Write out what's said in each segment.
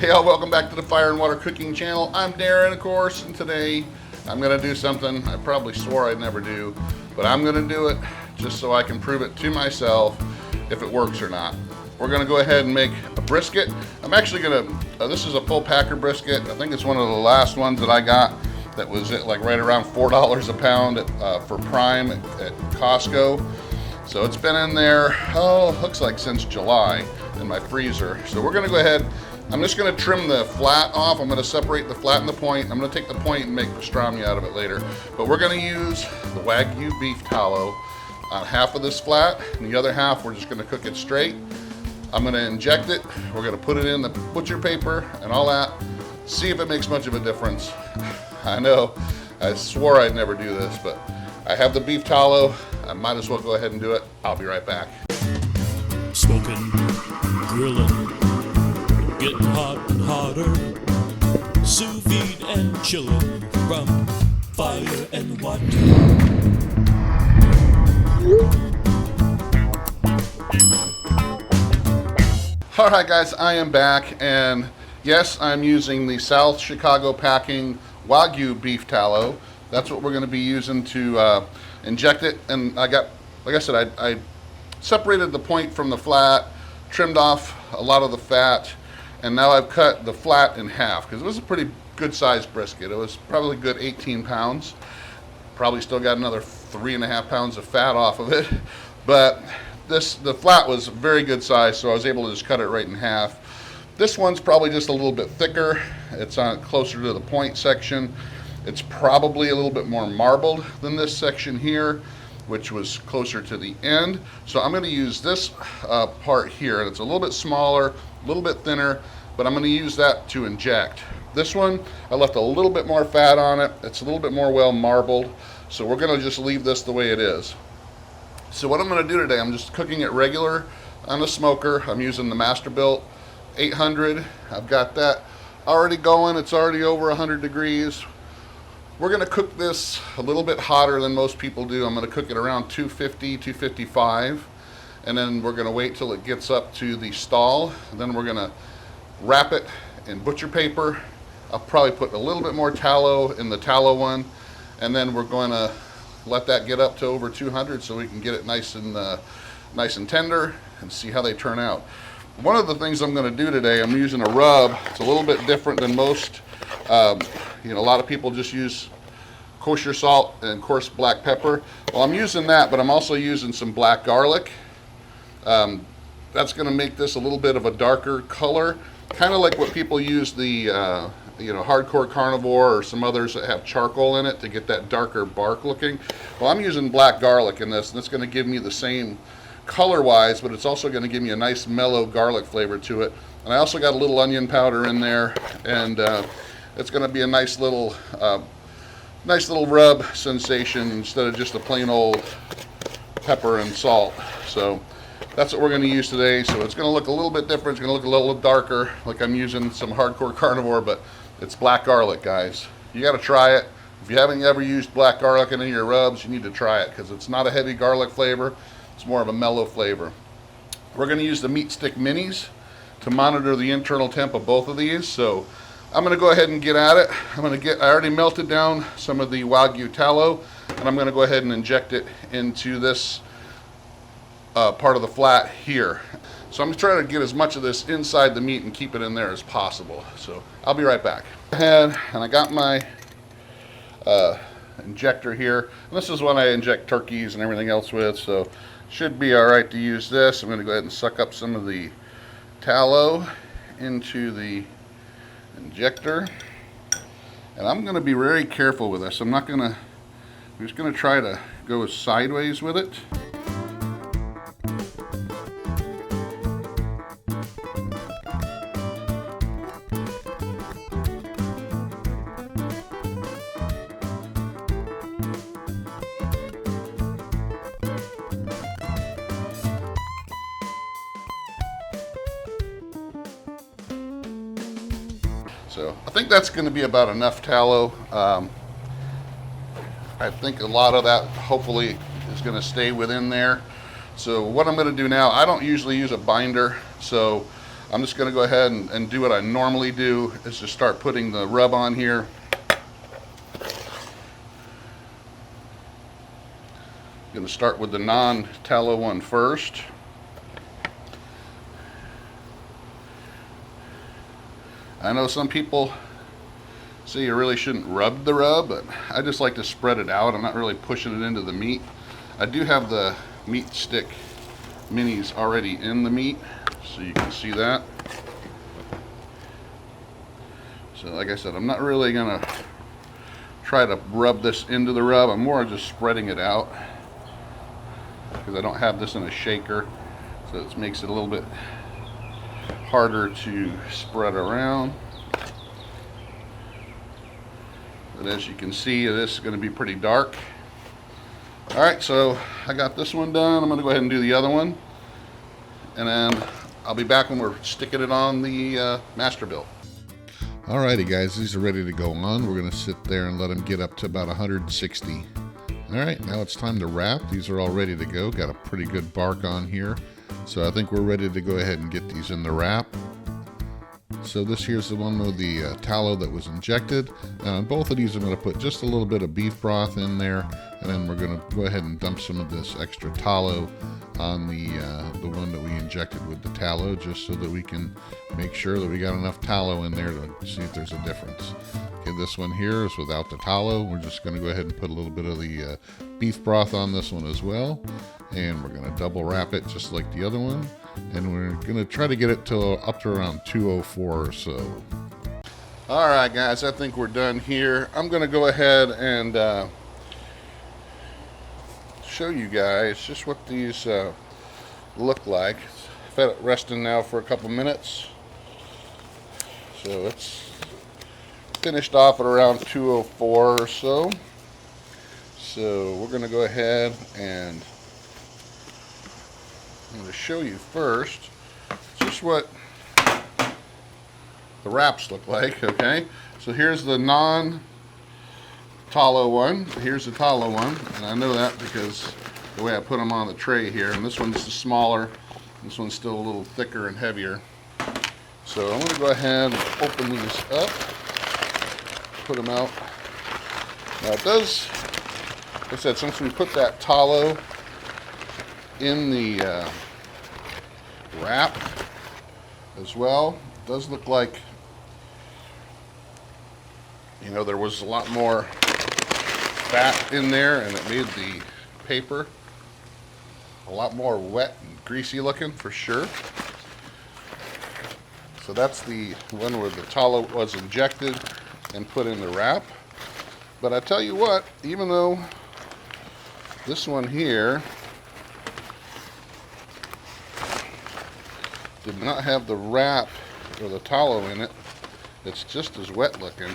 Hey y'all, welcome back to the Fire and Water Cooking channel. I'm Darren, of course, and today I'm gonna do something I probably swore I'd never do, but I'm gonna do it just so I can prove it to myself if it works or not. We're gonna go ahead and make a brisket. I'm actually gonna, this is a full packer brisket. I think it's one of the last ones that I got that was at like right around $4 a pound for Prime at Costco. So it's been in there, looks like since July in my freezer. So we're gonna go ahead, I'm just gonna trim the flat off. I'm gonna separate the flat and the point. I'm gonna take the point and make pastrami out of it later. But we're gonna use the Wagyu beef tallow on half of this flat, and the other half we're just gonna cook it straight. I'm gonna inject it. We're gonna put it in the butcher paper and all that. See if it makes much of a difference. I know, I swore I'd never do this, but I have the beef tallow. I might as well go ahead and do it. I'll be right back. Smoking, grilling, getting hot and hotter, sous vide and chilling from Fire and Water. All right, guys, I am back, and yes, I'm using the South Chicago Packing Wagyu beef tallow. That's what we're going to be using to inject it. And I got, like I said, I separated the point from the flat, trimmed off a lot of the fat, and now I've cut the flat in half because it was a pretty good sized brisket. It was probably good 18 pounds. Probably still got another 3.5 pounds of fat off of it, but the flat was very good size, so I was able to just cut it right in half. This one's probably just a little bit thicker. It's on closer to the point section. It's probably a little bit more marbled than this section here, which was closer to the end. So I'm gonna use this part here, and it's a little bit smaller, a little bit thinner, but I'm gonna use that to inject. This one, I left a little bit more fat on it. It's a little bit more well marbled, so we're gonna just leave this the way it is. So what I'm gonna do today, I'm just cooking it regular on the smoker. I'm using the Masterbuilt 800. I've got that already going. It's already over 100 degrees. We're gonna cook this a little bit hotter than most people do. I'm gonna cook it around 250, 255, and then we're gonna wait till it gets up to the stall. And then we're gonna wrap it in butcher paper. I'll probably put a little bit more tallow in the tallow one, and then we're gonna let that get up to over 200 so we can get it nice and tender and see how they turn out. One of the things I'm going to do today, I'm using a rub. It's a little bit different than most. A lot of people just use kosher salt and coarse black pepper. Well, I'm using that, but I'm also using some black garlic. That's going to make this a little bit of a darker color, kind of like what people use the Hardcore Carnivore or some others that have charcoal in it to get that darker bark looking. Well, I'm using black garlic in this, and it's going to give me the same color wise, but it's also going to give me a nice mellow garlic flavor to it. And I also got a little onion powder in there, and it's going to be a nice little rub sensation instead of just a plain old pepper and salt. So that's what we're going to use today. So it's going to look a little bit different. It's going to look a little darker, like I'm using some Hardcore Carnivore, but it's black garlic, guys. You got to try it. If you haven't ever used black garlic in any of your rubs, you need to try it because it's not a heavy garlic flavor. It's more of a mellow flavor. We're going to use the meat stick minis to monitor the internal temp of both of these. So I'm going to go ahead and get at it. I already melted down some of the Wagyu tallow, and I'm going to go ahead and inject it into this part of the flat here. So I'm trying to get as much of this inside the meat and keep it in there as possible. So I'll be right back. And I got my injector here. And this is what I inject turkeys and everything else with, so should be all right to use this. I'm going to go ahead and suck up some of the tallow into the injector. And I'm going to be very careful with this. I'm just going to try to go sideways with it. So I think that's going to be about enough tallow. I think a lot of that hopefully is going to stay within there. So what I'm going to do now, I don't usually use a binder, so I'm just going to go ahead and do what I normally do, is just start putting the rub on here. I'm going to start with the non-tallow one first. I know some people say you really shouldn't rub the rub, but I just like to spread it out. I'm not really pushing it into the meat. I do have the meat stick minis already in the meat, so you can see that. So like I said, I'm not really going to try to rub this into the rub. I'm more just spreading it out, because I don't have this in a shaker, so it makes it a little bit harder to spread around. But as you can see, this is going to be pretty dark. Alright, so I got this one done. I'm going to go ahead and do the other one, and then I'll be back when we're sticking it on the Masterbuilt. Alrighty guys, these are ready to go on. We're going to sit there and let them get up to about 160. Alright, now it's time to wrap. These are all ready to go. Got a pretty good bark on here. So I think we're ready to go ahead and get these in the wrap. So this here's the one with the tallow that was injected. Now on both of these I'm going to put just a little bit of beef broth in there, and then we're going to go ahead and dump some of this extra tallow on the one that we injected with the tallow, just so that we can make sure that we got enough tallow in there to see if there's a difference. Okay, this one here is without the tallow. We're just going to go ahead and put a little bit of the beef broth on this one as well, and we're going to double wrap it just like the other one, and we're going to try to get it to up to around 204 or so. Alright guys, I think we're done here. I'm going to go ahead and show you guys just what these look like. I've had it resting now for a couple minutes, so it's finished off at around 204 or so. So we're going to go ahead and I'm going to show you first just what the wraps look like. Okay, so here's the non-tallow one, here's the tallow one, and I know that because the way I put them on the tray here, and this one's smaller, this one's still a little thicker and heavier. So I'm going to go ahead and open these up, put them out. Now it does, like I said, since we put that tallow in the wrap as well, it does look like, you know, there was a lot more fat in there, and it made the paper a lot more wet and greasy looking for sure. So that's the one where the tallow was injected and put in the wrap. But I tell you what, even though this one here did not have the wrap or the tallow in it, it's just as wet looking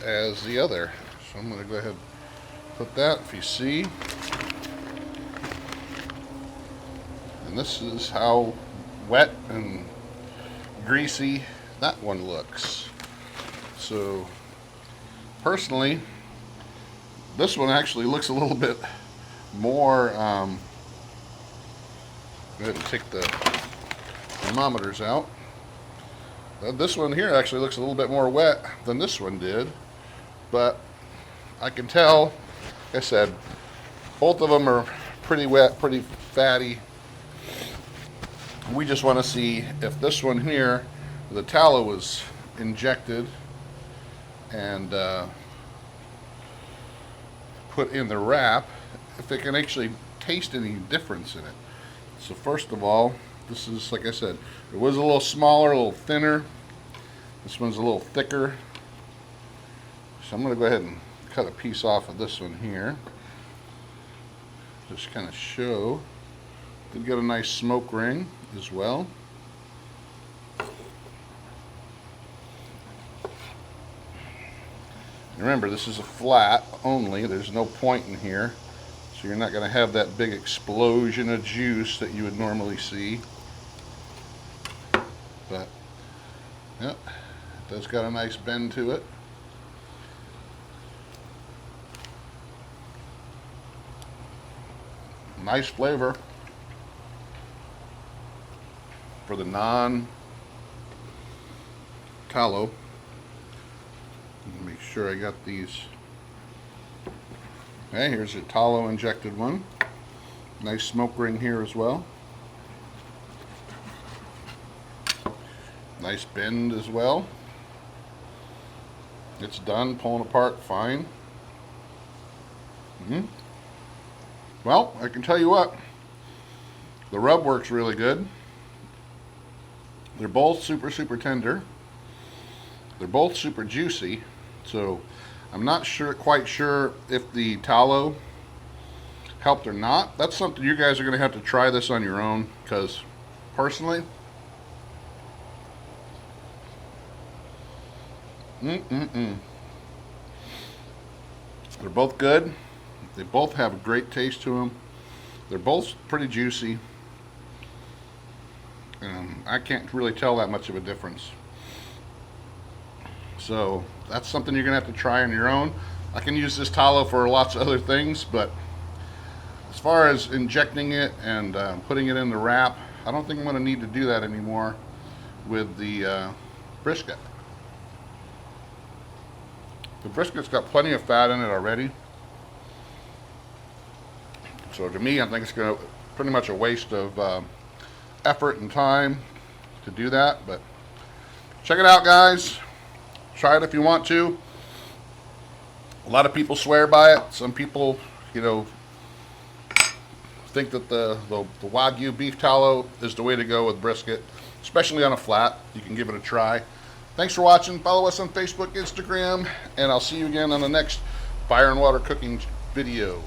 as the other. So I'm going to go ahead and put that, if you see. And this is how wet and greasy that one looks. So personally, this one actually looks a little bit more go ahead and take the thermometers out. This one here actually looks a little bit more wet than this one did, but I can tell, like I said, both of them are pretty wet, pretty fatty. We just want to see if this one here, the tallow was injected and put in the wrap, if it can actually taste any difference in it. So first of all, this is, like I said, it was a little smaller, a little thinner. This one's a little thicker. So I'm going to go ahead and cut a piece off of this one here. Just kind of show. Did get a nice smoke ring as well. Remember, this is a flat only. There's no point in here. So you're not going to have that big explosion of juice that you would normally see. But, yep, it does got a nice bend to it. Nice flavor. for the non tallow. Make sure I got these. Okay, here's a tallow injected one. Nice smoke ring here as well. Nice bend as well. It's done, pulling apart fine. Well, I can tell you what, the rub works really good. They're both super tender. They're both super juicy. So I'm not quite sure if the tallow helped or not. That's something you guys are going to have to try this on your own, because personally, they're both good. They both have a great taste to them. They're both pretty juicy. I can't really tell that much of a difference. So that's something you're gonna have to try on your own. I can use this tallow for lots of other things, but as far as injecting it and putting it in the wrap, I don't think I'm gonna need to do that anymore with the brisket. The brisket's got plenty of fat in it already. So to me, I think it's gonna pretty much a waste of effort and time to do that, but check it out, guys. Try it if you want to. A lot of people swear by it. Some people, you know, think that the Wagyu beef tallow is the way to go with brisket, especially on a flat. You can give it a try. Thanks for watching. Follow us on Facebook, Instagram, and I'll see you again on the next Fire and Water cooking video.